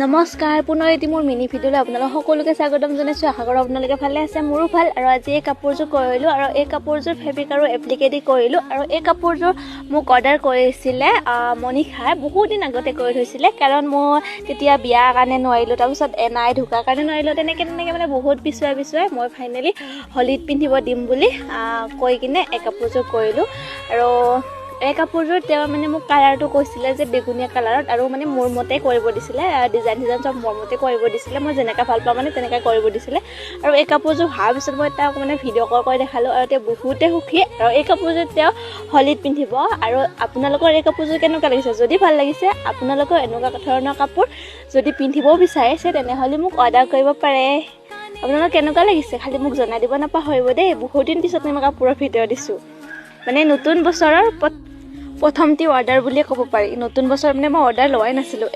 নমস্কাৰ পুনৰ এটি মোৰ মিনি ভিডিঅ'লৈ আপোনালোক সকলোকে স্বাগতম জনাইছোঁ। আশা কৰোঁ আপোনালোকে ভালে আছে, মোৰো ভাল। আৰু আজি এই কাপোৰযোৰ কৰিলোঁ আৰু এই কাপোৰযোৰ ফেব্ৰিক আৰু এপ্লিকেদি কৰিলোঁ। আৰু এই কাপোৰযোৰ মোক অৰ্ডাৰ কৰিছিলে মনিষাই, বহুত দিন আগতে কৰি থৈছিলে, কাৰণ মই তেতিয়া বিয়াৰ কাৰণে নোৱাৰিলোঁ, তাৰপিছত এনাই ঢুকাৰ কাৰণে নোৱাৰিলোঁ। তেনেকৈ মানে বহুত পিছুৱাই মই ফাইনেলি হলীত পিন্ধিব দিম বুলি কৈ কিনে এই কাপোৰযোৰ কৰিলোঁ। আৰু এই কাপোৰযোৰ তেওঁ মানে মোক কালাৰটো কৈছিলে যে বেগুনীয়া কালাৰত, আৰু মানে মোৰ মতে কৰিব দিছিলে, ডিজাইন চব মোৰ মতে কৰিব দিছিলে, মই যেনেকৈ ভাল পাওঁ মানে তেনেকৈ কৰিব দিছিলে। আৰু এই কাপোৰযোৰ হোৱাৰ পিছত মই তেওঁক মানে ভিডিঅ' কল কৰি দেখালোঁ, আৰু তেওঁ বহুতে সুখী। আৰু এই কাপোৰযোৰ তেওঁ হলীত পিন্ধিব। আৰু আপোনালোকৰ এই কাপোৰযোৰ কেনেকুৱা লাগিছে? যদি ভাল লাগিছে, আপোনালোকৰ এনেকুৱা ধৰণৰ কাপোৰ যদি পিন্ধিব বিচাৰিছে তেনেহ'লে মোক অৰ্ডাৰ কৰিব পাৰে। আপোনালোকৰ কেনেকুৱা লাগিছে খালি মোক জনাই দিব নাপাহৰিব দেই। বহুত দিন পিছত মই কাপোৰৰ ভিডিঅ' দিছোঁ, মানে নতুন বছৰৰ প্ৰথমটি অৰ্ডাৰ বুলিয়ে ক'ব পাৰি। নতুন বছৰ মানে মই অৰ্ডাৰ লোৱাই নাছিলোঁ।